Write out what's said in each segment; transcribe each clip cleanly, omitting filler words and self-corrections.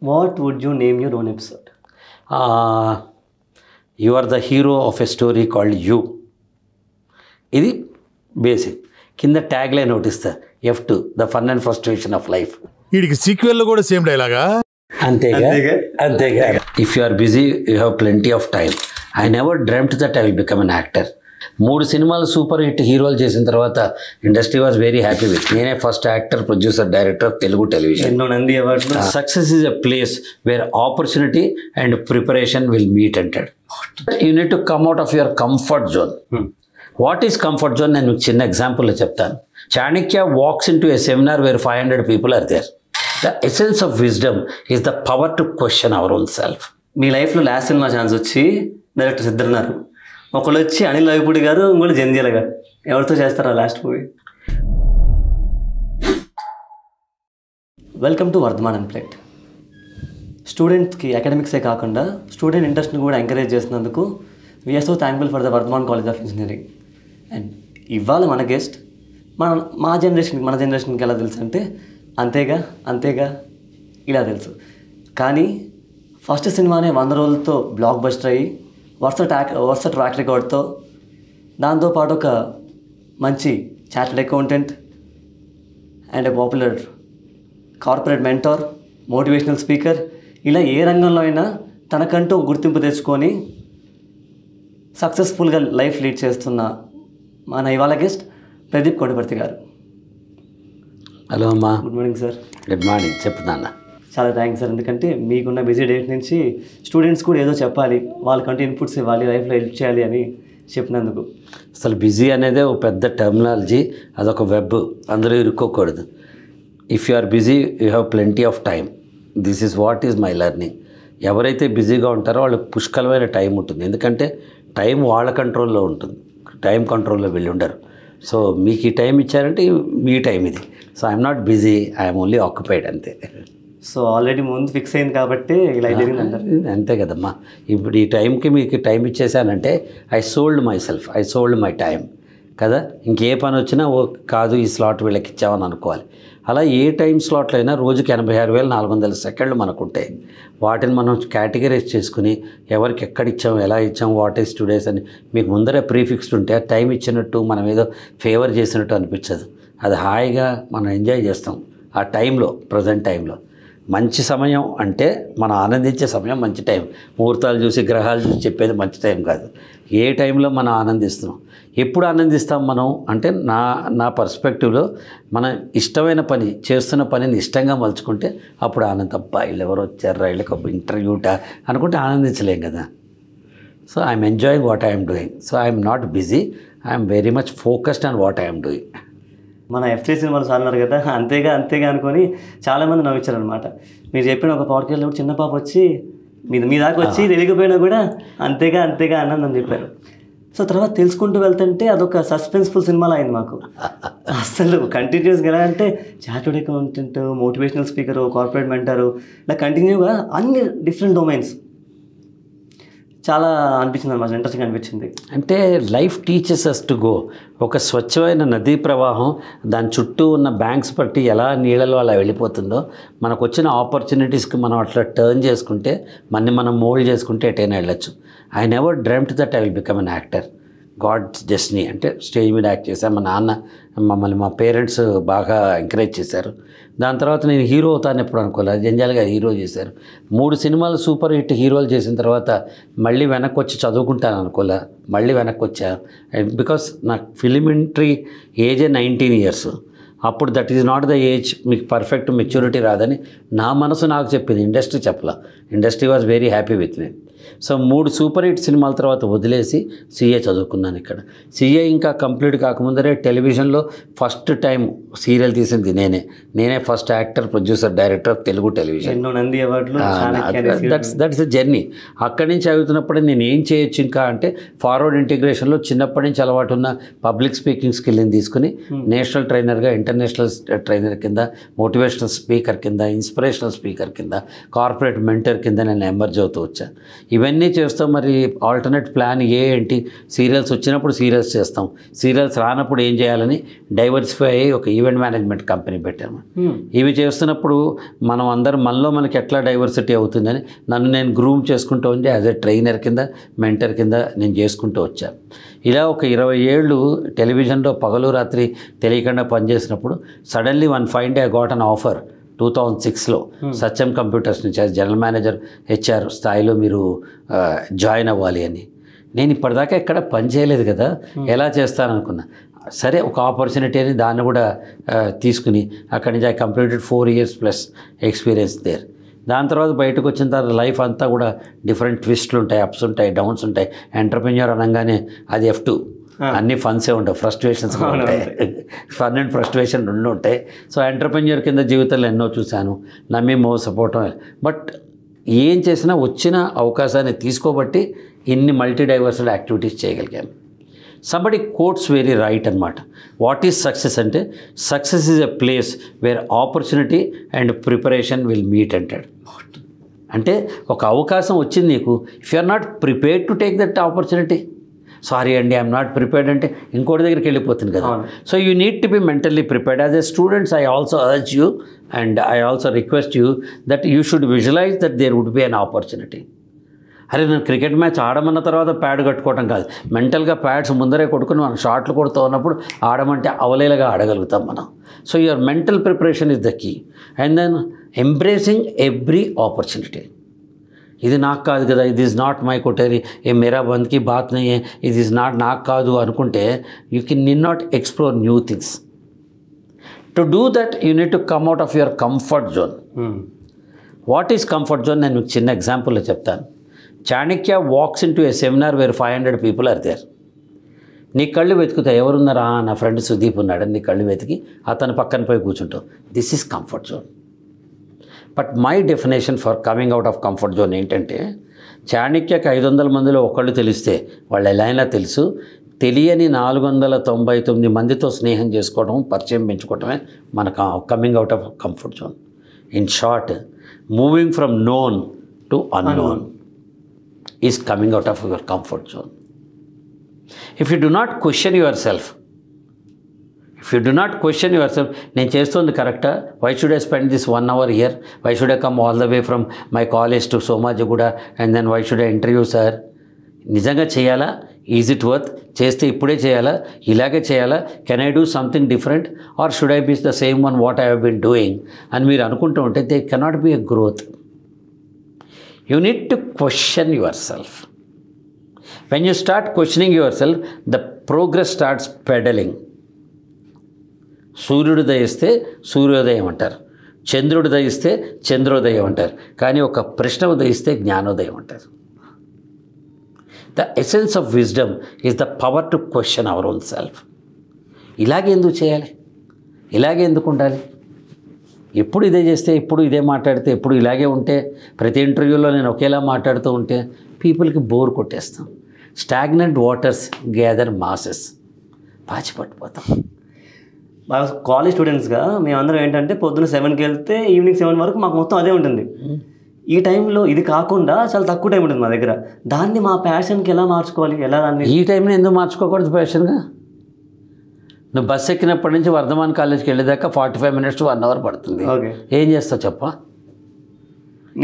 What would you name your own episode? You are the hero of a story called You. ఇది basic. కింద tag line నోటిస్తా, F2 the fun and frustration of life. వీడికి sequel కూడా same డైలాగా. అంతేగా. If you are busy you have plenty of time. I never dreamed that I will become an actor. 3 సినిమాలు super hit హీరోలు చేసిన తర్వాత industry was very happy with. నేనే first actor, producer, director of Telugu television. Success is a place where opportunity and preparation will meet అంటాడు. You need to come out of your comfort zone. What is comfort zone? నేను మీకు చిన్న ఎగ్జాంపుల్లో చెప్తాను. Chanakya walks in to a seminar where 500 people are there. The essence of wisdom is the power to question our own self. మీ లైఫ్లో last cinema chance వచ్చి directors ఇద్దరున్నారు. ఒకళ్ళు వచ్చి అనిల్ రవిపూడి గారు, ఇంకోటి జంధ్యాల గారు. ఎవరితో చేస్తారా last movie? Welcome to Vardhaman unplugged. స్టూడెంట్స్కి అకాడమిక్సే కాకుండా స్టూడెంట్ ఇంట్రెస్ట్ని కూడా ఎంకరేజ్ చేసినందుకు we are so thankful for the Vardhaman College of Engineering. And ఇవాళ మన గెస్ట్ మన జనరేషన్కి ఎలా తెలుసు అంటే అంతేగా ఇలా తెలుసు. కానీ ఫస్ట్ సినిమానే 100 రోజులతో బ్లాక్ బస్టర్ అయ్యి వరుస ట్రాక్ రికార్డ్తో, దాంతోపాటు ఒక మంచి chartered accountant and popular corporate mentor, motivational speaker, ఇలా ఏ రంగంలో అయినా తనకంటూ గుర్తింపు తెచ్చుకొని సక్సెస్ఫుల్గా లైఫ్ లీడ్ చేస్తున్న మన ఇవాళ గెస్ట్ ప్రదీప్ కోటపర్తి గారు. హలో అమ్మా. Good morning sir. Good morning. చెప్తాను. చాలా థ్యాంక్స్ సార్. ఎందుకంటే మీకున్న బిజీ డేట్ నుంచి స్టూడెంట్స్ కూడా ఏదో చెప్పాలి, వాళ్ళకంటే ఇన్పుట్స్ ఇవ్వాలి, లైఫ్లో హెల్ప్ చేయాలి అని చెప్పినందుకు. అసలు బిజీ అనేది ఒక పెద్ద టర్మినాలజీ, అదొక వెబ్, అందరూ ఇరుక్కోకూడదు. If you are busy you have plenty of time. This is what is my learning. ఎవరైతే బిజీగా ఉంటారో వాళ్ళకి పుష్కలమైన టైం ఉంటుంది. ఎందుకంటే టైం వాళ్ళ కంట్రోల్లో ఉంటుంది, టైం కంట్రోల్లో వెళ్ళి ఉండరు. సో మీకు ఈ టైం ఇచ్చారంటే మీ టైం ఇది. So I'm not busy, I'm only occupied, అంతే. సో ఆల్రెడీ ముందు ఫిక్స్ అయింది కాబట్టి ఇలా జరిగిందంటారు. అంతే కదమ్మా. ఇప్పుడు ఈ టైంకి మీకు టైం ఇచ్చేసానంటే I sold myself, I sold my time కదా. ఇంకే పని వచ్చినా కాదు ఈ స్లాట్ వీళ్ళకి ఇచ్చామని అనుకోవాలి. అలా ఏ టైం స్లాట్లో అయినా రోజుకి 86,400 సెకండ్లు మనకుంటాయి. వాటిని మనం కేటగిరైజ్ చేసుకుని ఎవరికి ఎక్కడ ఇచ్చాం, ఎలా ఇచ్చాం, వాట్ ఈస్ టుడేస్ అని మీకు ముందరే ప్రీఫిక్స్డ్ ఉంటే ఆ టైం ఇచ్చినట్టు మనం ఏదో ఫేవర్ చేసినట్టు అనిపించదు. అది హాయిగా మనం ఎంజాయ్ చేస్తాం ఆ టైంలో, ప్రజెంట్ టైంలో. మంచి సమయం అంటే మనం ఆనందించే సమయం మంచి టైం. ముహూర్తాలు చూసి గ్రహాలు చూసి చెప్పేది మంచి టైం కాదు. ఏ టైంలో మనం ఆనందిస్తున్నాం, ఎప్పుడు ఆనందిస్తాం మనం అంటే నా పర్స్పెక్టివ్లో మన ఇష్టమైన పని చేస్తున్న పనిని ఇష్టంగా మలుచుకుంటే అప్పుడు ఆనందం. అబ్బా వీళ్ళు ఎవరు వచ్చారా, వీళ్ళకి ఒక ఇంటర్వ్యూటా అనుకుంటే ఆనందించలేం కదా. So I'm enjoying what I'm doing. So I'm not busy, I'm very much focused on what I'm doing. మన F3 సినిమాలు సార్న్నారు కదా, అంతేగా అనుకొని చాలామంది నవ్వించారనమాట. మీరు చెప్పిన ఒక పాడ్కాస్ట్లో కూడా చిన్న పాప వచ్చి మీ దాకా వచ్చి తెలియకపోయినా కూడా అంతేగా అన్నదని చెప్పారు. సో తర్వాత తెలుసుకుంటూ వెళ్తుంటే అదొక సస్పెన్స్ఫుల్ సినిమాలో అయింది మాకు. అసలు కంటిన్యూస్గా ఎలా అంటే chartered accountant, motivational speaker, corporate mentor, ఇలా కంటిన్యూగా అన్ని డిఫరెంట్ డొమైన్స్. చాలా అనిపించింది అన్నమాట, ఇంట్రెస్టింగ్ అనిపించింది. అంటే life teachers us to go. ఒక స్వచ్ఛమైన నదీ ప్రవాహం దాని చుట్టూ ఉన్న బ్యాంక్స్ బట్టి ఎలా నీళ్ళలో అలా వెళ్ళిపోతుందో, మనకు వచ్చిన ఆపర్చునిటీస్కి మనం అట్లా టర్న్ చేసుకుంటే, మనం మోల్డ్ చేసుకుంటే ఎటైనా వెళ్ళచ్చు. I never dreamed that I will become an actor. God's destiny. అంటే స్టేజ్ మీద యాక్ట్ చేశాను. మా పేరెంట్స్ బాగా ఎంకరేజ్ చేశారు. దాని తర్వాత నేను హీరో అవుతాను ఎప్పుడు అనుకోలేదు. జంజాల్ గారు హీరో చేశారు. 3 సినిమాలు సూపర్ హిట్ హీరోలు చేసిన తర్వాత మళ్ళీ వెనక్కి వచ్చి చదువుకుంటాను అనుకోలే. మళ్ళీ వెనక్కి వచ్చాను. బికాస్ నాకు ఫిలిం ఎంట్రీ ఏజే 19 years. అప్పుడు that is not the age, మీకు పర్ఫెక్ట్ మెచ్యూరిటీ రాదని నా మనసు నాకు చెప్పింది, ఇండస్ట్రీ చెప్పలా. Industry was very happy with me. So 3 super hit సినిమాల తర్వాత వదిలేసి CA చదువుకున్నాను ఇక్కడ. CA ఇంకా కంప్లీట్ కాకముందరే టెలివిజన్లో ఫస్ట్ టైం సీరియల్ తీసింది నేనే first actor, producer, director of Telugu television. That's the journey. అక్కడి నుంచి చదువుతున్నప్పుడే నేను ఏం చేయొచ్చు ఇంకా అంటే ఫార్వర్డ్ ఇంటిగ్రేషన్లో చిన్నప్పటి నుంచి అలవాటు ఉన్న పబ్లిక్ స్పీకింగ్ స్కిల్ని తీసుకుని నేషనల్ ట్రైనర్గా, ఇంటర్నేషనల్ ట్రైనర్ కింద, మోటివేషనల్ స్పీకర్ కింద, ఇన్స్పిరేషనల్ స్పీకర్ కింద, కార్పొరేట్ మెంటర్ కింద నేను ఎమర్జ్ అవుతూ వచ్చాను. ఇవన్నీ చేస్తాం. మరి ఆల్టర్నేట్ ప్లాన్ ఏంటి? సీరియల్స్ వచ్చినప్పుడు సీరియల్స్ చేస్తాం, సీరియల్స్ రానప్పుడు ఏం చేయాలని డైవర్సిఫై అయ్యి ఒక ఈవెంట్ మేనేజ్మెంట్ కంపెనీ పెట్టాము. ఇవి చేస్తున్నప్పుడు మనం అందరం మనలో మనకి ఎట్లా డైవర్సిటీ అవుతుందని నన్ను నేను గ్రూమ్ చేసుకుంటూ ఉంటే యాజ్ ఎ ట్రైనర్ కింద, మెంటర్ కింద నేను చేసుకుంటూ వచ్చాను. ఇలా ఒక 20 ఏళ్ళు టెలివిజన్లో పగలు రాత్రి తెలియకుండా పనిచేసినప్పుడు suddenly one fine day I got an offer 2006లో సత్యం కంప్యూటర్స్ నుంచి యాజ్ జనరల్ మేనేజర్ హెచ్ఆర్ స్థాయిలో మీరు జాయిన్ అవ్వాలి అని. నేను ఇప్పటిదాకా ఎక్కడ పని చేయలేదు కదా, ఎలా చేస్తాననుకున్నా. సరే ఒక ఆపర్చునిటీ అని దాన్ని కూడా తీసుకుని అక్కడి నుంచి I completed 4 years plus experience there. దాని తర్వాత బయటకు వచ్చిన తర్వాత లైఫ్ అంతా కూడా డిఫరెంట్ ట్విస్ట్లు ఉంటాయి, అప్స్ ఉంటాయి, డౌన్స్ ఉంటాయి. ఎంటర్ప్రెన్యూర్ అనగానే అది F2, అన్ని ఫన్సే ఉంటాయి, ఫ్రస్ట్రేషన్స్ ఉంటాయి. ఫన్ అండ్ ఫ్రస్ట్రేషన్ రెండు ఉంటాయి. సో ఎంటర్ప్రెన్యూర్ కింద జీవితంలో ఎన్నో చూశాను, నమ్మి మోసపోవటం. బట్ ఏం చేసినా వచ్చిన అవకాశాన్ని తీసుకోబట్టి ఇన్ని మల్టీ డైవర్సిటీ యాక్టివిటీస్ చేయగలిగాను. సంబడి కోట్స్ వెరీ రైట్ అనమాట. వాట్ ఈజ్ సక్సెస్ అంటే, success is a place where opportunity and preparation will meet అంటాడు. అంటే ఒక అవకాశం వచ్చింది నీకు, if you are not prepared to take that opportunity, sorry అండి ఐఎమ్ నాట్ ప్రిపేర్డ్ అంటే ఇంకోటి దగ్గరికి వెళ్ళిపోతుంది కదా. So you need to be mentally prepared. As a students I also urge you and I also request you that you should visualise that there would be an opportunity. అరే నేను cricket match ఆడమన్న తర్వాత pad కట్టుకోవటం కాదు, మెంటల్గా pods ముందరే కొట్టుకుని మనం షాట్లు కొడుతూ ఉన్నప్పుడు ఆడమంటే అవలేలుగా ఆడగలుగుతాం మనం. So your mental preparation is the key. And then embracing every opportunity. ఇది నాకు కాదు కదా, ఇది ఈజ్ నాట్ మై కొటేరీ, ఏ మేరా బంద్కి బాత్ నయ్యే, ఇది ఈజ్ నాట్ నాకు కాదు అనుకుంటే you can not explore new things. To do that you need to come out of your comfort zone. What is comfort zone? నేను మీకు చిన్న ఎగ్జాంపుల్లో చెప్తాను. Chanakya walks in to a seminar where 500 people are there. నీ కళ్ళు వెతుకుతావు, ఎవరున్నారా? నా friend Sudeep ఉన్నాడని నీ కళ్ళు వెతికి అతను పక్కన పోయి కూర్చుంటావు. This is comfort zone. But my definition for coming out of comfort zone ఏంటంటే, చాణక్యకి 500 మందిలో ఒకళ్ళు తెలిస్తే వాళ్ళు ఎలా అయినా తెలుసు, తెలియని 499 మందితో స్నేహం చేసుకోవడం, పరిచయం పెంచుకోవటమే మన coming out of comfort zone. In short, moving from known to unknown is coming out of your comfort zone. If you do not question yourself, నేను చేస్తుంది కరెక్టా? Why should I spend this 1 hour here? Why should I come all the way from my college to Somajiguda and then why should I interview sir? నిజంగా చేయాలా? Is it worth? చేస్తే ఇప్పుడే చేయాలా? ఇలాగే చేయాలా? Can I do something different or should I be the same one what I have been doing అని మీరు అనుకుంటూ ఉంటే they cannot be a growth. You need to question yourself. When you start questioning yourself, the progress starts pedaling. సూర్యుడు దయిస్తే సూర్యోదయం అంటారు, చంద్రుడు దయిస్తే చంద్రోదయం అంటారు, కానీ ఒక ప్రశ్న ఉదయిస్తే జ్ఞానోదయం అంటారు. The essence of wisdom is the power to question our own self. ఇలాగే ఎందుకు చేయాలి? ఇలాగే ఎందుకు ఉండాలి? ఎప్పుడు ఇదే చేస్తే, ఎప్పుడు ఇదే మాట్లాడితే, ఎప్పుడు ఇలాగే ఉంటే, ప్రతి ఇంటర్వ్యూలో నేను ఒకేలా మాట్లాడుతూ ఉంటే పీపుల్కి బోర్ కొట్టేస్తాం. స్టాగ్నెంట్ వాటర్స్ గ్యాదర్ మాసెస్, పాచిపట్టిపోతాం. బాగా కాలేజ్ స్టూడెంట్స్గా మేమందరం ఏంటంటే పొద్దున్న 7కి వెళ్తే ఈవినింగ్ 7 వరకు మాకు మొత్తం అదే ఉంటుంది. ఈ టైంలో ఇది కాకుండా చాలా తక్కువ టైం ఉంటుంది మా దగ్గర. దాన్ని మా ప్యాషన్కి ఎలా మార్చుకోవాలి? ఎలా దాన్ని ఈ టైంని ఎందుకు మార్చుకోకూడదు ప్యాషన్గా? నువ్వు బస్సు ఎక్కినప్పటి నుంచి వర్ధమాన్ కాలేజ్కి వెళ్ళేదాకా 45 minutes to 1 hour పడుతుంది. ఏం చేస్తావు చెప్ప?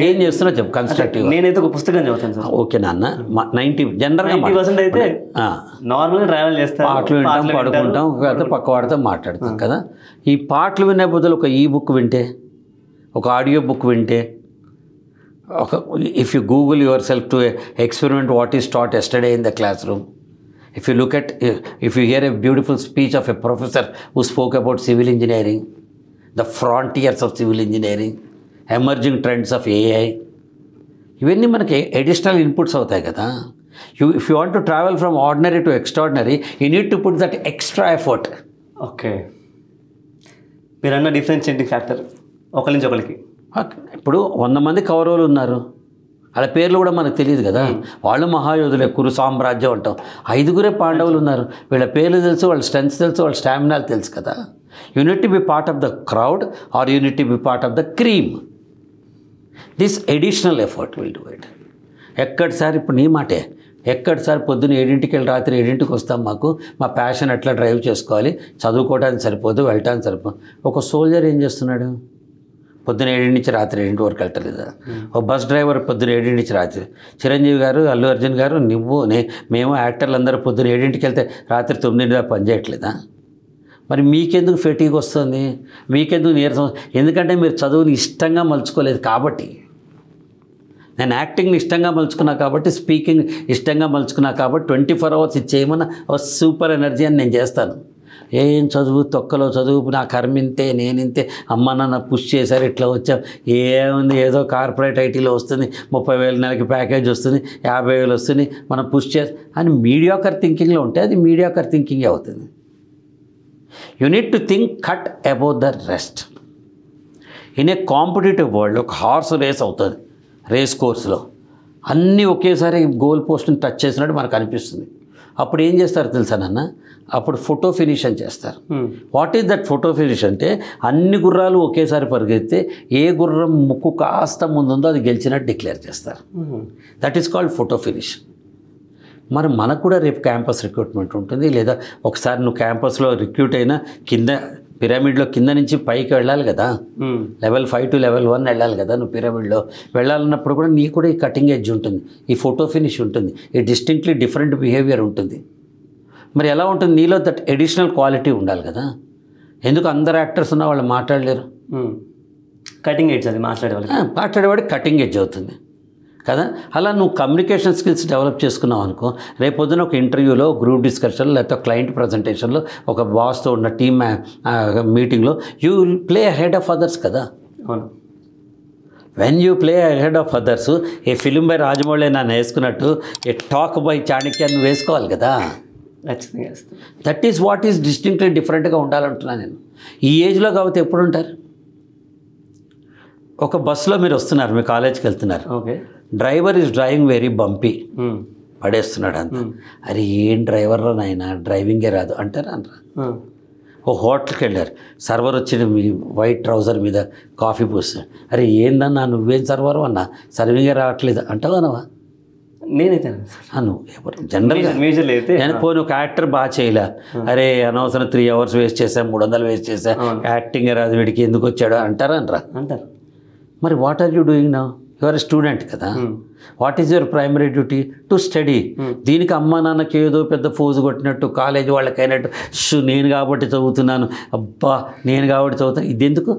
ఏం చేస్తున్నా చెప్పు కన్స్ట్రక్టివ్. నేనైతే ఒక పుస్తకం చదువుతాను సార్. ఓకే నాన్న, 90% అయితే నార్మల్గా ట్రావెల్ చేస్తాం, పాటలు వింటాం, పడుకుంటాం, కాకపోతే పక్క వాడితో మాట్లాడతాం కదా. ఈ పాటలు వినే బదులు ఒక బుక్ వింటే, ఒక ఆడియో బుక్ వింటే, ఒక if you google your self to experiment what is taught yesterday in the class room. If you hear a beautiful speech of a professor who spoke about civil engineering, the frontiers of civil engineering, emerging trends of AI, ఇవన్నీ మనకి additional inputs అవుతాయి కదా. If you want to travel from ordinary to extraordinary, you need to put that extra effort. Okay, మీరన్న differentiating factor ఒకరి నుంచి ఒకరికి. ఇప్పుడు 100 మంది కౌరవులు ఉన్నారు, వాళ్ళ పేర్లు కూడా మనకు తెలియదు కదా. వాళ్ళు మహాయోధులే, కురు సామ్రాజ్యం అంటాం. 5 పాండవులు ఉన్నారు, వీళ్ళ పేర్లు తెలుసు, వాళ్ళ స్ట్రెంగ్స్ తెలుసు, వాళ్ళ స్టామినాలు తెలుసు కదా. You need to be part of the crowd or you need to be part of the cream. This additional effort will do it. ఎక్కడి సార్ ఇప్పుడు నీ మాటే, ఎక్కడి సార్ పొద్దున్న 7ంటికి వెళ్ళి రాత్రి 7ంటికి వస్తాం, మాకు మా ప్యాషన్ ఎట్లా డ్రైవ్ చేసుకోవాలి, చదువుకోవడానికి సరిపోదు, వెళ్ళటానికి సరిపోదు. ఒక సోల్జర్ ఏం చేస్తున్నాడు, పొద్దున్న 7 నుంచి రాత్రి 7 వరకు వెళ్తలేదా? ఒక బస్ డ్రైవర్ పొద్దున్న 7 నుంచి రాత్రి, చిరంజీవి గారు, అల్లు అర్జున్ గారు, మేము యాక్టర్లు అందరూ పొద్దున్న 7ంటికి వెళ్తే రాత్రి 9 దాకా పని చేయట్లేదా? మరి మీకెందుకు ఫెటీగ్ వస్తుంది, మీకెందుకు నీరసం? ఎందుకంటే మీరు చదువుని ఇష్టంగా మలుచుకోలేదు కాబట్టి. నేను యాక్టింగ్ని ఇష్టంగా మలుచుకున్నా కాబట్టి, స్పీకింగ్ ఇష్టంగా మలుచుకున్నా కాబట్టి 24 hours ఇచ్చేయమన్నా సూపర్ ఎనర్జీ అని నేను చేస్తాను. ఏం చదువు, తొక్కలో చదువు, నా కర్మింతే, నేనింతే, అమ్మ నాన్న పుష్ చేశారు, ఇట్లా వచ్చాం, ఏముంది, ఏదో కార్పొరేట్ ఐటీలో వస్తుంది, 30,000 నెలకి ప్యాకేజ్ వస్తుంది, 50,000 వస్తుంది, మనం పుష్ చేసి అని మీడియాకర్ థింకింగ్లో ఉంటే అది మీడియాకర్ థింకింగే అవుతుంది. You need to think cut about the rest. In a competitive world ఒక హార్స్ రేస్ అవుతుంది, రేస్ కోర్సులో అన్నీ ఒకేసారి గోల్ పోస్ట్ని టచ్ చేసినట్టు మనకు అనిపిస్తుంది. అప్పుడు ఏం చేస్తారు తెలుసా నాన్న, అప్పుడు ఫోటో ఫినిష్ అని చేస్తారు. What is that photo finish అంటే అన్ని గుర్రాలు ఒకేసారి పరిగెత్తే ఏ గుర్రం ముక్కు కాస్త ముందుందో అది గెలిచినట్టు డిక్లేర్ చేస్తారు. That is called photo finish. మరి మనకు కూడా రేపు క్యాంపస్ రిక్రూట్మెంట్ ఉంటుంది, లేదా ఒకసారి నువ్వు క్యాంపస్లో రిక్రూట్ అయినా కింద పిరమిడ్లో కింద నుంచి పైకి వెళ్ళాలి కదా, level 5 to level 1 వెళ్ళాలి కదా. నువ్వు పిరమిడ్లో వెళ్ళాలన్నప్పుడు కూడా నీకు కూడా ఈ కటింగ్ ఎడ్జ్ ఉంటుంది, ఈ ఫోటో ఫినిష్ ఉంటుంది, ఈ డిస్టింక్ట్లీ డిఫరెంట్ బిహేవియర్ ఉంటుంది. మరి ఎలా ఉంటుంది, నీలో దట్ ఎడిషనల్ క్వాలిటీ ఉండాలి కదా. ఎందుకు అందరు యాక్టర్స్ ఉన్న వాళ్ళు మాట్లాడలేరు? కటింగ్ ఎడ్జ్, అది మాట్లాడేవాడు కటింగ్ ఎడ్జ్ అవుతుంది కదా. అలా నువ్వు కమ్యూనికేషన్ స్కిల్స్ డెవలప్ చేసుకున్నావు అనుకో, రేపొద్దున ఒక ఇంటర్వ్యూలో, గ్రూప్ డిస్కషన్లో, లేకపోతే క్లయింట్ ప్రజెంటేషన్లో, ఒక బాస్తో ఉన్న టీమ్ మీటింగ్లో you will play ahead of others కదా. అవును. When you play ahead of others, A film by Rajamouli నన్ను వేసుకున్నట్టు ఏ టాక్ బై చాణక్య నువ్వు వేసుకోవాలి కదా. That is what is distinctly డిఫరెంట్గా ఉండాలంటున్నాను నేను. ఈ ఏజ్లో కాబట్టి ఎప్పుడు ఉంటారు? ఒక బస్సులో మీరు వస్తున్నారు, మీ కాలేజ్కి వెళ్తున్నారు, okay, driver is driving very bumpy, పడేస్తున్నాడు అంత. అరే ఏం డ్రైవర్లో నాయన, డ్రైవింగే రాదు అంటారా అనరా? ఓ హోటల్కి వెళ్ళారు, సర్వర్ వచ్చి మీ వైట్ ట్రౌజర్ మీద కాఫీ పోస్తాడు, అరే ఏందన్నా నువ్వేం సర్వర్ అన్నా, సర్వింగే రావట్లేదు అంటావా? నేనైతే నువ్వు ఎవరు జనరల్గా నేను పోనీ ఒక యాక్టర్ బాగా చేయలే, అరే అనవసరం 3 hours వేస్ట్ చేశా, 300 వేస్ట్ చేశా, యాక్టింగ్ రాదు వీడికి, ఎందుకు వచ్చాడు అంటారా అనరా? అంటారు. మరి what are you doing now? You are a student కదా. What is your primary duty? To study. దీనికి అమ్మ నాన్నకి ఏదో పెద్ద ఫోజు కొట్టినట్టు, కాలేజ్ వాళ్ళకి అయినట్టు, నేను కాబట్టి చదువుతున్నాను, అబ్బా నేను కాబట్టి చదువుతాను, ఇది ఎందుకు?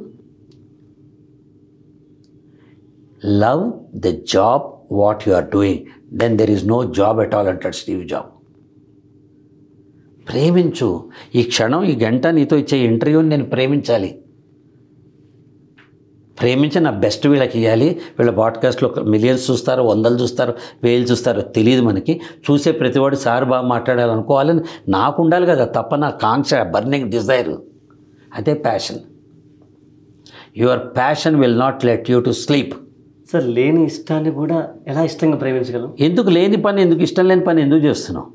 Love the job what you are doing, then there is no job at all అంటాడు స్టీవ్ జాబ్. ప్రేమించు. ఈ క్షణం, ఈ గంట నీతో ఇచ్చే ఇంటర్వ్యూని నేను ప్రేమించాలి, ప్రేమించి నా బెస్ట్ వీళ్ళకి ఇవ్వాలి. వీళ్ళ పాడ్కాస్ట్లో మిలియన్స్ చూస్తారు, 100 చూస్తారు, 1000 చూస్తారు, తెలియదు మనకి. చూసే ప్రతివాడు సార్ బాగా మాట్లాడాలనుకోవాలని నాకు ఉండాలి కదా, తప్ప నా కాంక్ష, బర్నింగ్ డిజైర్, అదే passion. Your passion will not let you to sleep. Sir, లేని ఇష్టాన్ని కూడా ఎలా ఇష్టంగా ప్రేమించగలం? ఎందుకు లేని పని, ఎందుకు ఇష్టం లేని పని ఎందుకు చేస్తున్నావు?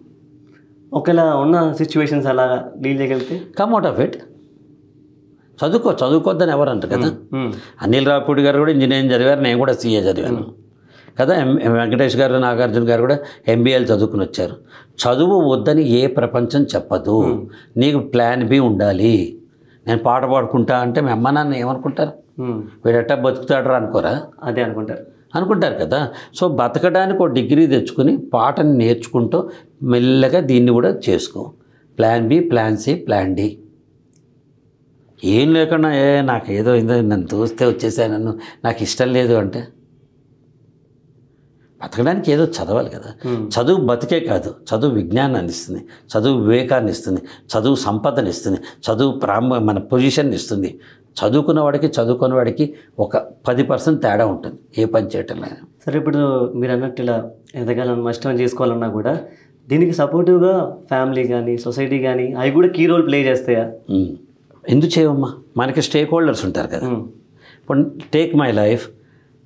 ఒకవేళ ఉన్న సిచ్యువేషన్స్ అలా డీల్ చేయగలిగితే కమ్ అవుట్ ఆఫ్ ఇట్. చదువుకోద్దని ఎవరు అంటారు కదా. అనిల్ రావిపూడి గారు కూడా ఇంజనీరింగ్ చదివారు, నేను కూడా CA చదివాను కదా. వెంకటేష్ గారు, నాగార్జున గారు కూడా MBAలు చదువుకుని వచ్చారు. చదువు వద్దని ఏ ప్రపంచం చెప్పదు. నీకు ప్లాన్ B ఉండాలి. నేను పాట పాడుకుంటా అంటే మీ అమ్మ నాన్న ఏమనుకుంటారు? వీడట్టా బతుకుతాడరా అనుకోరా? అదే అనుకుంటారు కదా. సో బతకడానికి ఒక డిగ్రీ తెచ్చుకుని పాటని నేర్చుకుంటూ మెల్లగా దీన్ని కూడా చేసుకో. Plan B, plan C, plan D. ఏం లేకుండా నాకు ఏదో నన్ను చూస్తే వచ్చేసాను, నాకు ఇష్టం లేదు అంటే బతకడానికి ఏదో చదవాలి కదా. చదువు బతికే కాదు, చదువు విజ్ఞానాన్ని ఇస్తుంది, చదువు వివేకాన్ని ఇస్తుంది, చదువు సంపదను ఇస్తుంది, చదువు మన పొజిషన్ని ఇస్తుంది. చదువుకున్న వాడికి చదువుకున్న వాడికి ఒక 10% తేడా ఉంటుంది ఏ పని చేయటంలో. సరే, ఇప్పుడు మీరు అన్నట్టు ఇలా ఎదగాలన్నా, ఇష్టం చేసుకోవాలన్నా కూడా దీనికి సపోర్టివ్గా ఫ్యామిలీ కానీ, సొసైటీ కానీ అవి కూడా కీ రోల్ ప్లే చేస్తాయా? ఎందుకు చేయవమ్మా, మనకి స్టేక్ హోల్డర్స్ ఉంటారు కదా. ఇప్పుడు take my life,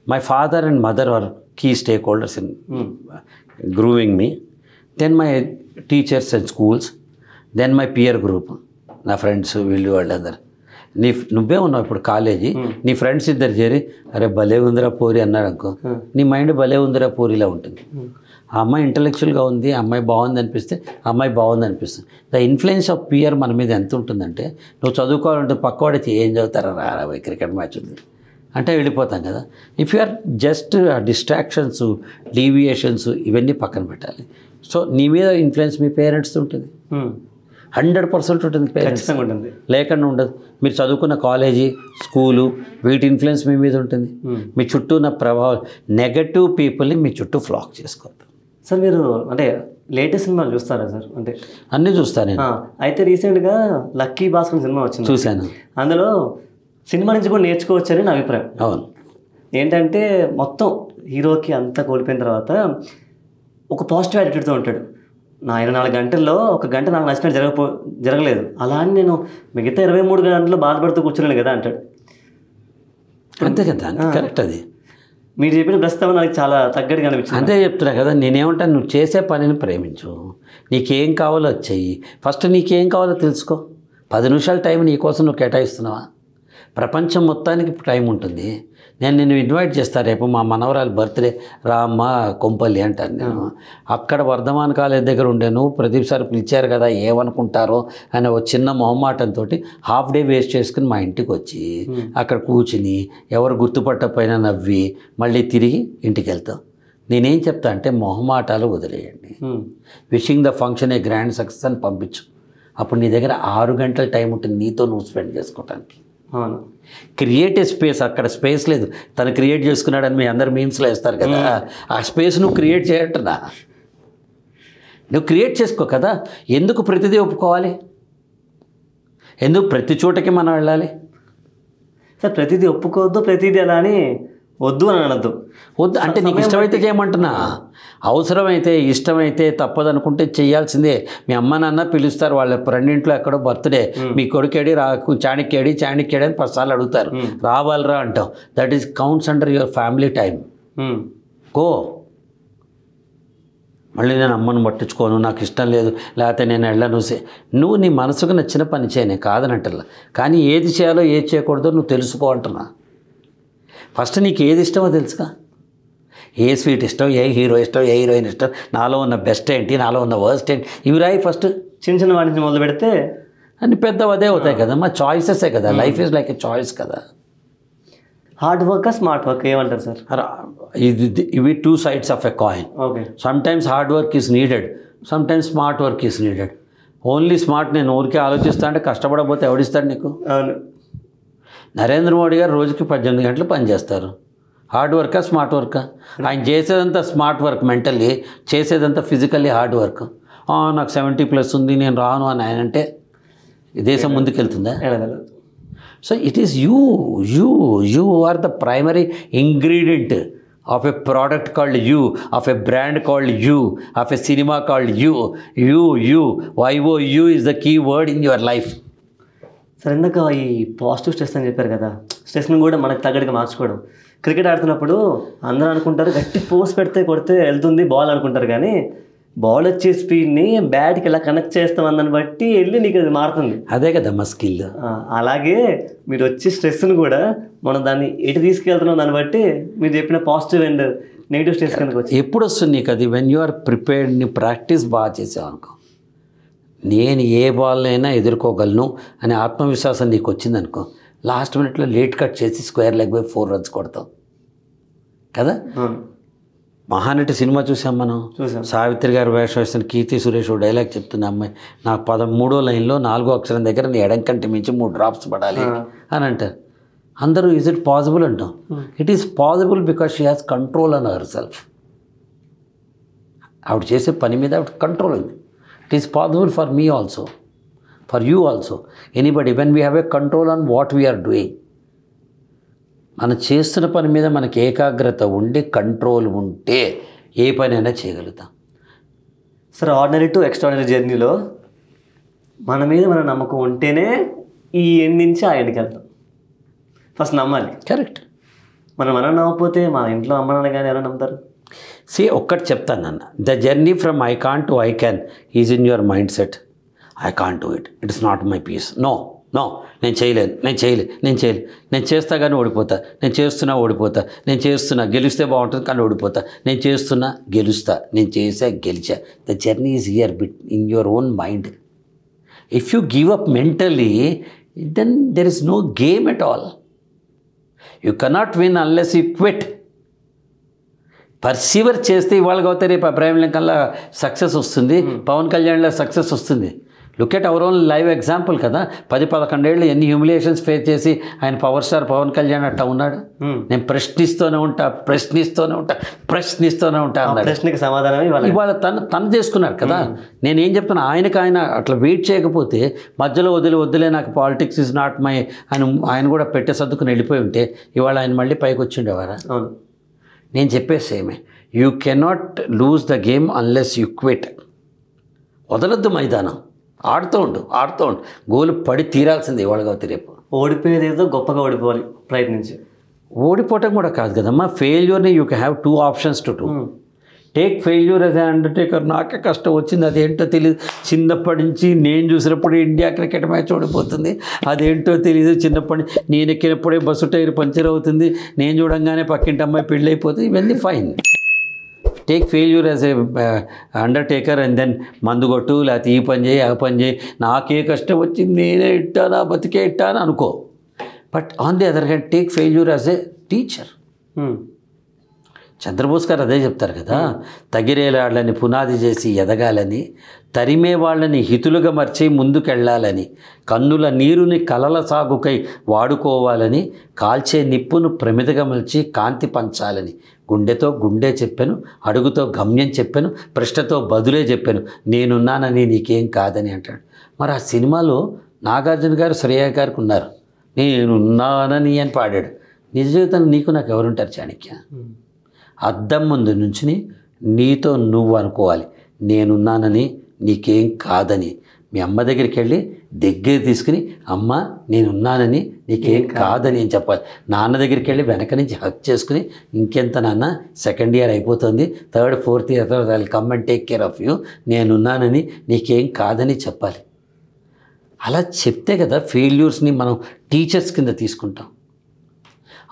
my father and mother are key stakeholders in grooming me, then my teachers and schools, then my peer group, నా ఫ్రెండ్స్ వీళ్ళు వాళ్ళందరూ. నువ్వే ఉన్నావు ఇప్పుడు కాలేజీ, నీ ఫ్రెండ్స్ ఇద్దరు చేరి అరే భలే ఉందిరా పూరి అన్నారు అనుకో, నీ మైండ్ భలే ఉందిరా పూరిలా ఉంటుంది. ఆ అమ్మాయి ఇంటలెక్చువల్గా ఉంది, ఆ అమ్మాయి బాగుంది అనిపిస్తే ఆ అమ్మాయి బాగుంది అనిపిస్తుంది. ద ఇన్ఫ్లుయెన్స్ ఆఫ్ పియర్ మన మీద ఎంత ఉంటుందంటే, నువ్వు చదువుకోవాలంటే పక్కవాడికి ఏం చదువుతారా రా క్రికెట్ మ్యాచ్ ఉంది అంటే వెళ్ళిపోతాం కదా. If you are just distractions, deviations ఇవన్నీ పక్కన పెట్టాలి. సో నీ మీద ఇన్ఫ్లుయెన్స్ మీ పేరెంట్స్ ఉంటుంది, 100% ఉంటుంది. పేరెంట్స్ లేకుండా ఉండదు. మీరు చదువుకున్న కాలేజీ, స్కూలు, వీటి ఇన్ఫ్లుయెన్స్ మీ మీద ఉంటుంది. మీ చుట్టూ ఉన్న ప్రభావం, నెగటివ్ పీపుల్ని మీ చుట్టూ ఫ్లాక్ చేసుకోవద్దు. సార్ మీరు అంటే లేటెస్ట్ సినిమాలు చూస్తారా సార్? అంటే అన్నీ చూస్తాను నేను. అయితే రీసెంట్గా లక్కీ భాస్కర్ సినిమా వచ్చింది, చూశాను. అందులో సినిమా నుంచి కూడా నేర్చుకోవచ్చని నా అభిప్రాయం. అవును. ఏంటంటే మొత్తం హీరోకి అంతా కోల్పోయిన తర్వాత ఒక పాజిటివ్ యాటిట్యూడ్తో ఉంటాడు. నా 24 గంటల్లో 1 గంట నాకు నచ్చినట్టు జరగలేదు, అలా అని నేను మిగతా 23 గంటలు బాధపడుతూ కూర్చోలేను కదా అంటాడు. అంతే కదా, కరెక్ట్. అది మీరు చెప్పిన ప్రస్తుతం నాకు చాలా తగ్గట్టుగా అనిపించింది. అంతే చెప్తున్నా కదా, నేనేమంటాను, నువ్వు చేసే పనిని ప్రేమించు, నీకేం కావాలో చెయ్యి. ఫస్ట్ నీకేం కావాలో తెలుసుకో. 10 నిమిషాల టైం నీకోసం నువ్వు కేటాయిస్తున్నావా? ప్రపంచం మొత్తానికి టైం ఉంటుంది. నేను నిన్ను ఇన్వైట్ చేస్తాను రేపు మా మనవరాలు బర్త్డే, రామ్మ కొంపల్లి అంటాను నేను. అక్కడ వర్ధమాన్ కాలేజ్ దగ్గర ఉండాను, ప్రతిసారి పిలిచారు కదా ఏమనుకుంటారో అని ఒక చిన్న మొహమాటంతో హాఫ్ డే వేస్ట్ చేసుకుని మా ఇంటికి వచ్చి అక్కడ కూర్చుని ఎవరు గుర్తుపట్టకపోయినా నవ్వి మళ్ళీ తిరిగి ఇంటికి వెళ్తాం. నేనేం చెప్తా అంటే మొహమాటాలు వదిలేయండి, wishing the function A grand success అని పంపించు. అప్పుడు నీ దగ్గర 6 గంటల టైం ఉంటుంది నీతో నువ్వు స్పెండ్ చేసుకోవటానికి. Create a space. అక్కడ స్పేస్ లేదు, తను క్రియేట్ చేసుకున్నాడని మీ అందరు మీమ్స్లో వేస్తారు కదా, ఆ స్పేస్ నువ్వు క్రియేట్ చేయటనా? నువ్వు క్రియేట్ చేసుకో కదా. ఎందుకు ప్రతిదీ ఒప్పుకోవాలి? ఎందుకు ప్రతి చోటకి మనం వెళ్ళాలి? సార్ ప్రతిదీ ఒప్పుకోవద్దు, ప్రతిదీ అలా అని వద్దు అని అనద్దు. వద్దు అంటే నీకు ఇష్టమైతే చేయమంటున్నా. అవసరమైతే ఇష్టమైతే తప్పదనుకుంటే చేయాల్సిందే. మీ అమ్మ నాన్న పిలుస్తారు, వాళ్ళ ఫ్రెండింట్లో ఎక్కడో బర్త్డే, మీ కొడుకేడి చాణిక్యేడి అని 10 సార్లు అడుగుతారు, రావాలరా అంటావు. That is counts under your family time. Go. మళ్ళీ నేను అమ్మను పట్టించుకోను, నాకు ఇష్టం లేదు, లేకపోతే నేను వెళ్ళను. నువ్వు నీ మనసుకు నచ్చిన పని చేయనే కాదనంటలా, కానీ ఏది చేయాలో ఏది చేయకూడదో నువ్వు తెలుసుకో అంటున్నా. ఫస్ట్ నీకు ఏది ఇష్టమో తెలుసుగా. ఏ స్వీట్ ఇష్టం, ఏ హీరో ఇష్టం, ఏ హీరోయిన్ ఇష్టం, నాలో ఉన్న బెస్ట్ ఏంటి, నాలో ఉన్న వర్స్ట్ ఏంటి, ఇవి రాయి ఫస్ట్. చిన్న వాటి నుంచి మొదలు పెడితే అన్ని పెద్దవి అదే అవుతాయి కదా. మా చాయిసెసే కదా. Life is like a choice కదా. హార్డ్ వర్క్, స్మార్ట్ వర్క్ ఏమంటారు సార్? ఇవి 2 sides of a coin. Okay. Sometimes hard work is needed, sometimes smart work is needed. Only smart నేను ఊరికే ఆలోచిస్తా అంటే కష్టపడకపోతే ఎవడిస్తాడు నీకు? అవును. నరేంద్ర మోడీ గారు రోజుకి 18 గంటలు పనిచేస్తారు. హార్డ్ వర్కా స్మార్ట్ వర్కా? ఆయన చేసేదంతా స్మార్ట్ వర్క్, మెంటల్లీ చేసేదంతా ఫిజికల్లీ హార్డ్ వర్క్. నాకు 70+ ఉంది నేను రాను అని ఆయన అంటే దేశం ముందుకెళ్తుందా? So it is you are the primary ingredient of a product called you, of a brand called you, of a cinema called you. YOU is the key word in your life. Sir ఇందాక ఈ positive stress అని చెప్పారు కదా, స్ట్రెస్ని కూడా మనకు తగ్గట్టుగా మార్చుకోవడం. క్రికెట్ ఆడుతున్నప్పుడు అందరూ అనుకుంటారు గట్టి ఫోర్స్ పెడితే కొడితే వెళ్తుంది బాల్ అనుకుంటారు, కానీ బాల్ వచ్చే స్పీడ్ని బ్యాట్కి ఇలా కనెక్ట్ చేస్తాం దాన్ని బట్టి వెళ్ళి నీకు అది మారుతుంది. అదే కదా మా స్కిల్. అలాగే మీరు వచ్చే స్ట్రెస్ని కూడా మనం దాన్ని ఎటు తీసుకెళ్తున్నాం దాన్ని బట్టి మీరు చెప్పిన పాజిటివ్ అండ్ నెగిటివ్ స్ట్రెస్ కనుక వచ్చి ఎప్పుడు వస్తుంది నీకు అది? వెన్ యు ఆర్ ప్రిపేర్డ్, నీ ప్రాక్టీస్ బాగా చేసావు అనుకో, నేను ఏ బాల్నైనా ఎదుర్కోగలను అనే ఆత్మవిశ్వాసం నీకు వచ్చిందనుకో, లాస్ట్ మినిట్లో లేట్ కట్ చేసి స్క్వేర్ లెగ్ బై 4 runs కొడతావు కదా. మహానటి సినిమా చూసాం మనం. సావిత్రి గారు వేషం వేస్తున్న కీర్తి సురేష్ డైలాగ్ చెప్తున్న అమ్మాయి, నాకు 13వ లైన్లో 4వ అక్షరం దగ్గర నీ ఎడం కంటి మించి 3 drops పడాలి అని అంటారు. అందరూ ఈజ్ ఇట్ పాసిబుల్ అంటాం. It is possible because she has control on our self. ఆవిడ చేసే పని మీద ఆవిడ కంట్రోల్ ఉంది. It is possible for me also, for you also, anybody. When we have a control on what we are doing, మనం చేస్తున్న పని మీద మనకి ఏకాగ్రత ఉండి కంట్రోల్ ఉంటే ఏ పనైనా చేయగలుగుతాం. సార్ ఆర్డినరీ టు ఎక్స్ట్రాడినరీ జర్నీలో మన మీద మన నమ్మకం ఉంటేనే ఈ ఎండ్ నుంచి ఆ ఎండ్కి వెళ్తాం. ఫస్ట్ నమ్మాలి. కరెక్ట్. మనం నమ్మకపోతే మా ఇంట్లో అమ్మ నాన్న కానీ ఎవరైనా నమ్ముతారు? ఒక్కటి చెప్తాను నాన్న, the journey from I can't to I can is in your mind set. I can't do it, it is not my piece. No, no నేను చేయలేను, నేను చేస్తా కానీ ఓడిపోతా, నేను చేస్తున్నా గెలిస్తే బాగుంటుంది కానీ ఓడిపోతా, నేను చేస్తున్నా గెలుస్తా, నేను గెలిచా. The journey is here in your own mind. If you give up mentally then there is no game at all. You cannot win unless you quit. Persevere చేస్తే ఇవాళ అవుతే రేపు అబ్రాహిం లింకన్లా సక్సెస్ వస్తుంది, పవన్ కళ్యాణ్లో సక్సెస్ వస్తుంది. Look at our own live example కదా. 10-11 ఏళ్ళు ఎన్ని హ్యూమిలియేషన్స్ ఫేస్ చేసి ఆయన పవర్ స్టార్ పవన్ కళ్యాణ్ అట్టా ఉన్నాడు. నేను ప్రశ్నిస్తూనే ఉంటా అన్నాడు. ప్రశ్నకి సమాధానం ఇవాళ తను చేసుకున్నాడు కదా. నేనేం చెప్తున్నా, ఆయన అట్లా వెయిట్ చేయకపోతే మధ్యలో వదిలే నాకు పాలిటిక్స్ ఇస్ నాట్ మై అని ఆయన కూడా పెట్టే సర్దుకుని వెళ్ళిపోయి ఉంటే ఇవాళ ఆయన మళ్ళీ పైకి వచ్చిండేవారా? నేను చెప్పేసి ఏమే, you cannot lose the game unless you quit. వదలొద్దు మైదానం, ఆడుతూ ఉండు. గోలు పడి తీరాల్సింది ఇవాళగా రేపు. ఓడిపోయేది ఏదో గొప్పగా ఓడిపోవాలి ప్రయత్నించి. ఓడిపోవటం కూడా కాదు కదమ్మా. ఫెయిల్యూర్ని you can have 2 options to do. Take failure as an undertaker. నాకే కష్టం వచ్చింది, అదేంటో తెలియదు. చిన్నప్పటి నుంచి నేను చూసినప్పుడు ఇండియా క్రికెట్ మ్యాచ్ ఓడిపోతుంది, అదేంటో తెలియదు. చిన్నప్పటి నేను ఎక్కినప్పుడే బస్సు టైర్ పంచర్ అవుతుంది, నేను చూడంగానే పక్కింటి అమ్మాయి పెళ్ళి అయిపోతుంది. ఇవన్నీ fine. Take failure as a undertaker and then మందు కొట్టు, లేకపోతే ఈ పని చేయి, ఆ పని చేయి, నాకే కష్టం వచ్చింది, నేనే ఇట్టానా బతికే ఇట్టానా అనుకో. But on the other hand take failure as a teacher. Chandrabose garu అదే చెప్తారు కదా, తగిరేలాళ్ళని పునాది చేసి ఎదగాలని, తరిమే వాళ్ళని హితులుగా మర్చి ముందుకెళ్ళాలని, కన్నుల నీరుని కలల సాగుకై వాడుకోవాలని, కాల్చే నిప్పును ప్రమిదగా మలిచి కాంతి పంచాలని, గుండెతో గుండె చెప్పాను, అడుగుతో గమ్యం చెప్పాను, ప్రశ్నతో బదులే చెప్పాను, నేనున్నానని నీకేం కాదని అంటాడు. మరి ఆ సినిమాలో నాగార్జున గారు శ్రేయ గారికి ఉన్నారు, నేనున్నానని అని పాడాడు. నిజ జీవితం నీకు నాకు ఎవరుంటారు చాణక్య? అద్దం ముందు నుంచుని నీతో నువ్వు అనుకోవాలి, నేనున్నానని నీకేం కాదని. మీ అమ్మ దగ్గరికి వెళ్ళి దగ్గర తీసుకుని, అమ్మ నేనున్నానని నీకేం కాదని అని చెప్పాలి. నాన్న దగ్గరికి వెళ్ళి వెనక నుంచి హక్ చేసుకుని, ఇంకెంత నాన్న, సెకండ్ ఇయర్ అయిపోతుంది, 3rd 4th year I will come and take care of you, నేనున్నానని నీకేం కాదని చెప్పాలి. అలా చెప్తే కదా ఫెయిల్యూర్స్ని మనం టీచర్స్ కింద తీసుకుంటాం.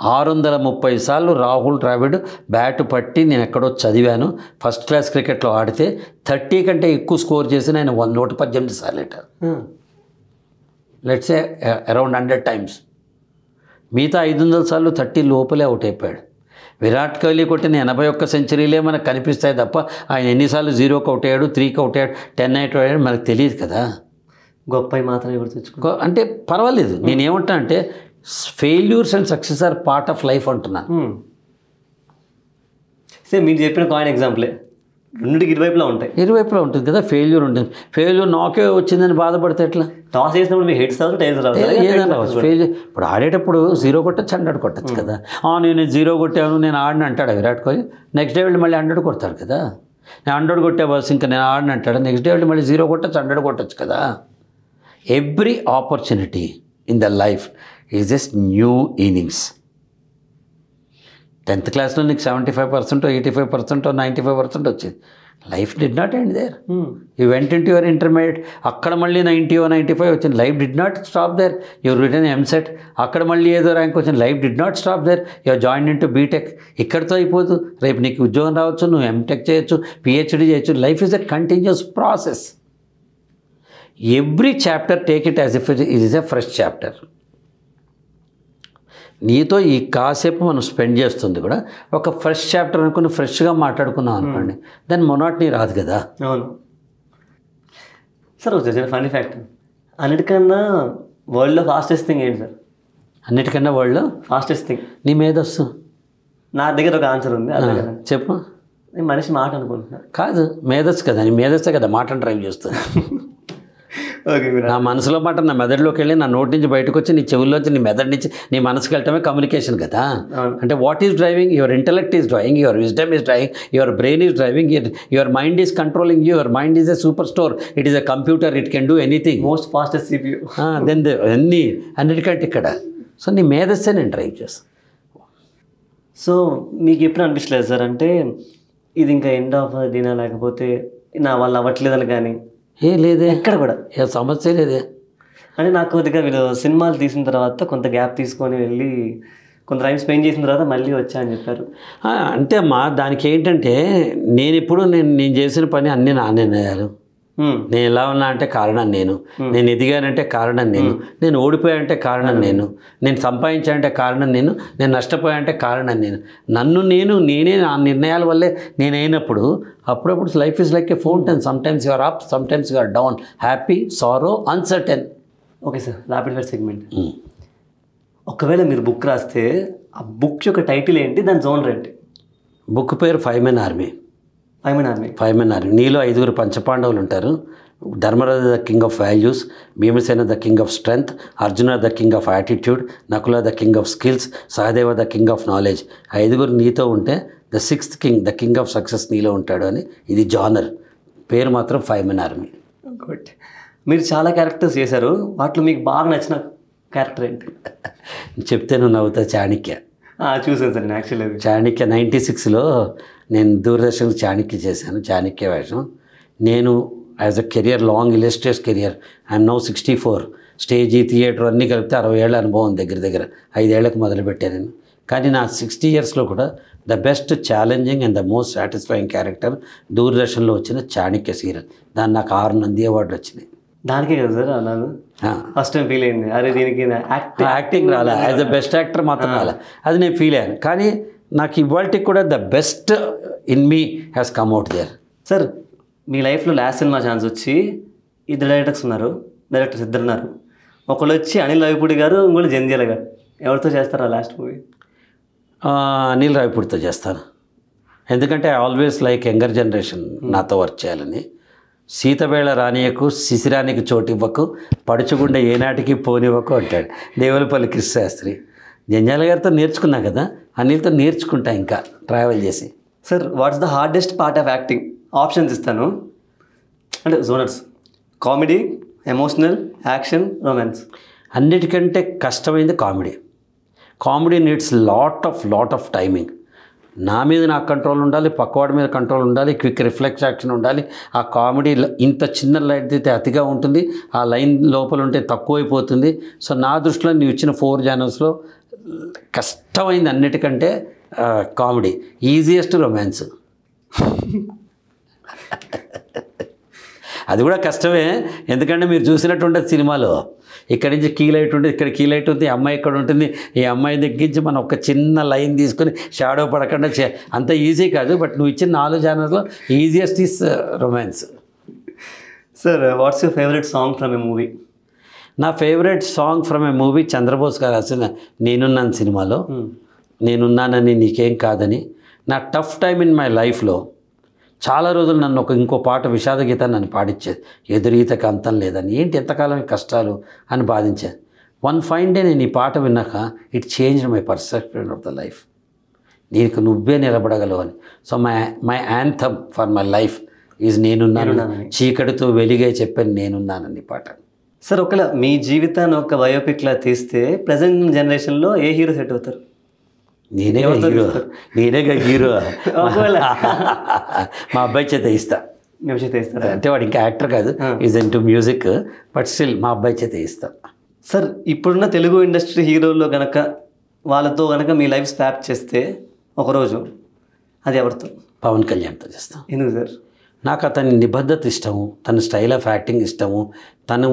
630 సార్లు రాహుల్ ద్రావిడ్ బ్యాట్ పట్టి నేను ఎక్కడో చదివాను, ఫస్ట్ క్లాస్ క్రికెట్లో ఆడితే 30 కంటే ఎక్కువ స్కోర్ చేసి ఆయన 118 సార్లు ఎట్టారు. Let's say around 100 times. మిగతా 500 సార్లు 30 లోపలే అవుట్ అయిపోయాడు. విరాట్ కోహ్లీ కొట్టిన 81 సెంచరీలే మనకు కనిపిస్తాయి తప్ప ఆయన ఎన్నిసార్లు 0కి అవుట్ అయ్యాడు, 3కి అవుట్ అయ్యాడు, 10 అవుట్ అయ్యాడు మనకు తెలియదు కదా. గొప్ప మాత్రమే గుర్తుంచుకో అంటే పర్వాలేదు. నేనేమంటా అంటే failures and success or part of life అంటున్నాను. సేమ్ మీరు చెప్పిన కాయిన్ ఎగ్జాంపులే, రెండింటికి ఇరువైపులా ఉంటాయి. ఇరువైపులా ఉంటుంది కదా. ఫెయిల్యూర్ ఉంటుంది, ఫెయిల్యూర్ నాకే వచ్చిందని బాధపడితే ఎట్లా? టాస్ చేసినప్పుడు మీకు హెడ్స్ రావచ్చు, టైల్స్ రావచ్చు, ఏదైనా రావచ్చు. ఫెయిల్యూర్ ఇప్పుడు ఆడేటప్పుడు 0 కొట్టచ్చు, 100 కొట్టచ్చు కదా. నేను 0 కొట్టాను, నేను ఆడిని అంటాడు విరాట్ కోహ్లీ. నెక్స్ట్ డే వెళ్ళి మళ్ళీ 100 కొడతాడు కదా. నేను 100 కొట్టే బస్ ఇంకా నేను ఆడిని అంటాడు. నెక్స్ట్ డే వెళ్ళి మళ్ళీ 0 కొట్టచ్చు, 100 కొట్టచ్చు కదా. Every opportunity in the life is just new innings. 10th క్లాస్లో నీకు 75%, 85%, 95% వచ్చింది. Life did not end there. You went in to your intermediate, అక్కడ మళ్ళీ 90 or 95 వచ్చింది. Life did not stop there. Your return EAMCET, అక్కడ మళ్ళీ ఏదో ర్యాంక్ వచ్చింది. Life did not stop there. Your join in to BTech, ఇక్కడితో అయిపోదు. రేపు నీకు ఉద్యోగం రావచ్చు, నువ్వు ఎంటెక్ చేయొచ్చు, పిహెచ్డి చేయొచ్చు. Life is a continuous process. Every chapter take it as if it is a fresh chapter. నీతో ఈ కాసేపు మనం స్పెండ్ చేస్తుంది కూడా ఒక ఫ్రెష్ చాప్టర్ అనుకుని ఫ్రెష్గా మాట్లాడుకున్నాం అనుకోండి, దాని మొనాటనీ రాదు కదా. అవును సార్. వచ్చేసి ఫన్నీ ఫ్యాక్ట్, అన్నిటికన్నా వరల్డ్లో ఫాస్టెస్ట్ థింగ్ ఏంటి సార్? అన్నిటికన్నా వరల్డ్లో ఫాస్టెస్ట్ థింగ్ నీ మేధస్సు. నా దగ్గర ఒక ఆన్సర్ ఉంది, చెప్పు. నేను మనిషి మాట అనుకుంటున్నా. కాదు, మేధస్సు కదా. నీ మేధస్సే కదా మాటను డ్రైవ్ చేస్తుంది. నా మనసులో మాట నా మెదడులోకి వెళ్ళి నా నోటి నుంచి బయటకు వచ్చి నీ చెవుల్లోంచి నీ మెదడు నుంచి నీ మనసుకి వెళ్ళటమే కమ్యూనికేషన్ కదా. అంటే what is driving? Your intellect is driving, your wisdom is driving, your brain is driving, your mind is controlling you. Your mind is a super store, it is a computer, it can do anything. Most fastest CPU. దెన్ అన్నీ అన్నిటికంటే ఇక్కడ. So నీ మేధస్సే నేను drive చేస్తాను. So మీకు ఎప్పుడు అనిపించలేదు సార్ అంటే ఇది ఇంకా ఎండ్ ఆఫ్ దీనా, లేకపోతే నా వాళ్ళు అవ్వట్లేదని? కానీ ఏ లేదే, ఎక్కడ కూడా ఏ సమస్య లేదే. అంటే నాకు కొద్దిగా వీళ్ళు సినిమాలు తీసిన తర్వాత కొంత గ్యాప్ తీసుకొని వెళ్ళి కొంత టైం స్పెండ్ చేసిన తర్వాత మళ్ళీ వచ్చా అని చెప్పారు. అంటే అమ్మా దానికి ఏంటంటే నేను చేసిన పని అన్నీ నా నిర్ణయాలు. నేను ఎలా ఉన్నా అంటే కారణం నేను ఎదిగానంటే కారణం నేను ఓడిపోయానంటే కారణం నేను సంపాదించానంటే కారణం నేను నష్టపోయానంటే కారణం నేనే నా నిర్ణయాల వల్లే నేనైనప్పుడు అప్పుడప్పుడు life is like a fountain. Sometimes you are up, sometimes you are down, happy, sorrow, uncertain. Okay sir, rapid fire segment. ఒకవేళ మీరు బుక్ రాస్తే ఆ బుక్ యొక్క టైటిల్ ఏంటి, దాని జోనర్ ఏంటి? బుక్ పేరు 5 Men Army. 5 Men Army. నీలో 5 పంచపాండవులు ఉంటారు. Dharmaraja the king of values, Bhimasena the king of strength, Arjuna the king of attitude, Nakula the king of skills, Sahadeva the king of knowledge. 5 నీతో ఉంటే the 6th king, the king of success నీలో ఉంటాడు అని. ఇది genre. పేరు మాత్రం 5 Men Army. గుడ్. మీరు చాలా క్యారెక్టర్స్ చేశారు, వాటిలో మీకు బాగా నచ్చిన క్యారెక్టర్ ఏంటి? చెప్తే నువ్వు నవ్వుతా. చాణక్య. చూసాను సార్. యాక్చువల్లీ చాణక్య 96లో నేను దూరదర్శన్ చాణక్య చేశాను. చాణక్య వేషం. నేను as a career, long illustrious career, I'm now 64. Stage, theatre అన్నీ కలిపితే 60 ఏళ్ళ అనుభవం దగ్గర 5 ఏళ్ళకు మొదలుపెట్టాను నేను. కానీ నా 60 ఇయర్స్లో కూడా the best challenging and the most satisfying character దూరదర్శన్లో వచ్చిన చాణక్య సీరియల్. దాన్ని నాకు 6 నంది అవార్డులు వచ్చినాయి. దానికే కదా సార్ అన్నాను. ఫస్ట్ టైం ఫీల్ అయింది, అరే దీనికి యాక్టింగ్ రాలే, యాజ్ అ బెస్ట్ యాక్టర్ మాత్రం రాలే. అది నేను ఫీల్ అయ్యాను. కానీ నాకు ఇవాళకి కూడా the best in me has come out there. Sir, మీ లైఫ్లో లాస్ట్ సినిమా ఛాన్స్ వచ్చి 2 డైరెక్టర్స్ ఉన్నారు. డైరెక్టర్స్ 2 ఉన్నారు. ఒకళ్ళు వచ్చి అనిల్ రావిపూడి గారు, ఇంకోటి జంధ్యాల గారు. ఎవరితో చేస్తారా లాస్ట్ మూవీ? అనిల్ రావిపూడితో చేస్తాను. ఎందుకంటే I always like younger generation నాతో వర్క్ చేయాలని. సీతవేళ రానియకు, శిశిరానికి చోటివ్వకు, పడుచుగుండె ఏనాటికి పోనివ్వకు అంటాడు దేవులపల్లి కృష్ణశాస్త్రి. జంధ్యాల గారితో నేర్చుకున్నా కదా, అనిల్తో నేర్చుకుంటా ఇంకా ట్రావెల్ చేసి. Sir, what's the hardest part of acting? Options ఇస్తాను, అంటే genres: comedy, emotional, action, romance. అన్నిటికంటే కష్టమైంది comedy. Comedy needs lot of timing. నా మీద నాకు కంట్రోల్ ఉండాలి, పక్కవాడి మీద కంట్రోల్ ఉండాలి, క్విక్ రిఫ్లెక్స్ యాక్షన్ ఉండాలి. ఆ కామెడీ ఇంత చిన్న లైట్ అయితే అతిగా ఉంటుంది, ఆ లైన్ లోపల ఉంటే తక్కువైపోతుంది. సో నా దృష్టిలో నువ్వు ఇచ్చిన 4 ఛానల్స్లో కష్టమైంది అన్నిటికంటే కామెడీ. Easiest romance. అది కూడా కష్టమే, ఎందుకంటే మీరు చూసినట్టు ఉంటుంది సినిమాలో. ఇక్కడి నుంచి కీ లైట్ ఉంటుంది, ఇక్కడ కీ లైట్ ఉంది, ఈ అమ్మాయి ఇక్కడ ఉంటుంది. ఈ అమ్మాయి దగ్గరించి మనం ఒక చిన్న లైన్ తీసుకొని షాడో పడకుండా అంత ఈజీ కాదు. బట్ నువ్వు ఇచ్చిన 4 ఛానల్స్లో easiest is romance. Sir, what's your favourite song from a movie? నా favourite song from a movie Chandrabose గారు రాసిన నేనున్నాను సినిమాలో. నేనున్నానని నీకేం కాదని. నా టఫ్ టైమ్ ఇన్ మై లైఫ్లో చాలా రోజులు నన్ను ఇంకో పాట విషాద గీతాన్ని నన్ను పాడించేది. ఎదురీతకు అంతం లేదని, ఏంటి ఎంతకాలం కష్టాలు అని బాధించేది. వన్ ఫైన్ డే నేను ఈ పాట విన్నాక it changed my perception of the life. నీకు నువ్వే నిలబడగలవు అని. So my anthem for my life is నేనున్నాను. చీకటితో వెలిగే చెప్పాను నేనున్నానని పాట. సార్, ఒకవేళ మీ జీవితాన్ని ఒక బయోపిక్లా తీస్తే ప్రజెంట్ జనరేషన్లో ఏ హీరో సెట్ అవుతారు? నేనేగా హీరో. మా అబ్బాయి చేత ఇస్తా. అంటే వాడు ఇంకా యాక్టర్ కాదు, is into music, but still మా అబ్బాయి చేత ఇస్తా. సార్, ఇప్పుడున్న తెలుగు ఇండస్ట్రీ హీరోల్లో కనుక వాళ్ళతో కనుక మీ లైఫ్ స్వాప్ చేస్తే ఒకరోజు, అది ఎవరితో? పవన్ కళ్యాణ్తో చేస్తాం. ఎందుకు సార్? నాకు అతని నిబద్ధత ఇష్టము, తన స్టైల్ ఆఫ్ యాక్టింగ్ ఇష్టము, తను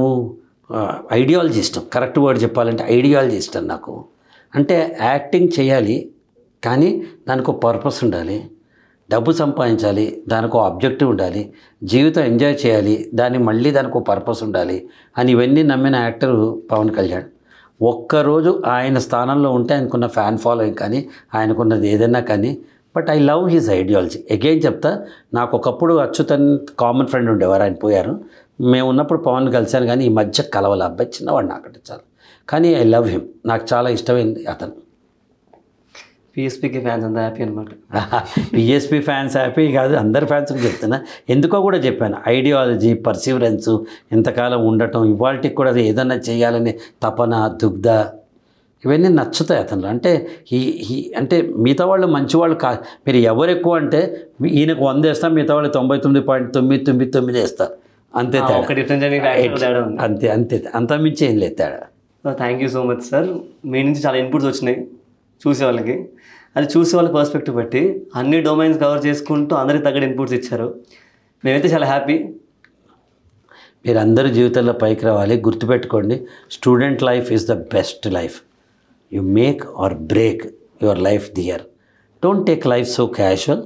ఐడియాలజీ ఇష్టం. కరెక్ట్ వర్డ్ చెప్పాలంటే ఐడియాలజీ ఇష్టం నాకు. అంటే యాక్టింగ్ చేయాలి కానీ దానికి ఒక పర్పస్ ఉండాలి, డబ్బు సంపాదించాలి, దానికి ఒక ఆబ్జెక్టివ్ ఉండాలి, జీవితం ఎంజాయ్ చేయాలి, దానికి ఒక పర్పస్ ఉండాలి అని ఇవన్నీ నమ్మిన యాక్టర్ పవన్ కళ్యాణ్. ఒక్కరోజు ఆయన స్థానంలో ఉంటే ఆయనకున్న ఫ్యాన్ ఫాలోయింగ్ కానీ ఆయనకున్నది ఏదైనా కానీ, but I love his ideology. Again చెప్తా, నాకు ఒకప్పుడు అచ్యుతన్ కామన్ ఫ్రెండ్ ఉండేవారు, ఆయన పోయారు. మేము ఉన్నప్పుడు పవన్ కలిశాను కానీ ఈ మధ్య కలవాలి. అబ్బాయి చిన్నవాడు నాకంటే చాలు, కానీ ఐ లవ్ హిమ్. నాకు చాలా ఇష్టమైంది అతను. పిఎస్పీకి ఫ్యాన్స్ అంతా హ్యాపీ అనమాట. పిఎస్పీ ఫ్యాన్స్ హ్యాపీ కాదు, అందరి ఫ్యాన్స్కి చెప్తున్నా. ఎందుకో కూడా చెప్పాను, ఐడియాలజీ, పర్సీవరెన్స్, ఎంతకాలం ఉండటం, ఇవాళకి కూడా ఏదన్నా చేయాలని తపన, దుగ్ధ, ఇవన్నీ నచ్చుతాయి అతను. అంటే అంటే మిగతా వాళ్ళు మంచివాళ్ళు కాదు. మీరు ఎవరు ఎక్కువ అంటే ఈయనకు 100 వేస్తాం, మిగతా వాళ్ళు 99.999 వేస్తారు. అంతే ఒక డిఫరెన్స్ తేడా ఉంది. అంతే అంతే అంతా మించి ఏం లేదు తేడా. Thank you so much sir. మీ నుంచి చాలా ఇన్పుట్స్ వచ్చినాయి చూసే వాళ్ళకి. అది చూసే వాళ్ళ పర్స్పెక్టివ్ బట్టి అన్ని డొమైన్స్ కవర్ చేసుకుంటూ అందరికి తగ్గ ఇన్పుట్స్ ఇచ్చారు. మేమైతే చాలా హ్యాపీ. మీరు అందరూ జీవితంలో పైకి రావాలి. గుర్తుపెట్టుకోండి, student life is the best life. You make or break your life dear. Don't take life so casual,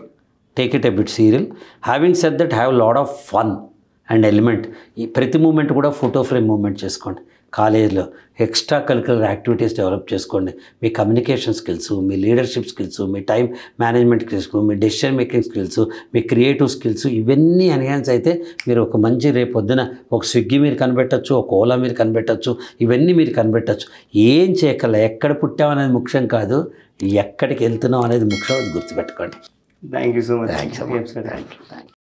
take it a bit serial. Having said that have lot of fun and element. ఈ ప్రతి moment కూడా photo frame moment చేసుకోండి. కాలేజీలో extra curricular activities develop చేసుకోండి. మీ communication skills, మీ leadership skills, మీ time management skills, మీ decision making skills, మీ creative skills, ఇవన్నీ enhance అయితే మీరు ఒక మంచి రేపు పొద్దున ఒక స్విగ్గీ మీరు కనిపెట్టచ్చు, ఒక ఓలా మీరు కనిపెట్టచ్చు, ఇవన్నీ మీరు కనిపెట్టచ్చు. ఏం చేయగల, ఎక్కడ పుట్టాం అనేది ముఖ్యం కాదు, ఎక్కడికి వెళ్తున్నాం అనేది ముఖ్యం. అది గుర్తుపెట్టుకోండి. Thank you so much. Thank you.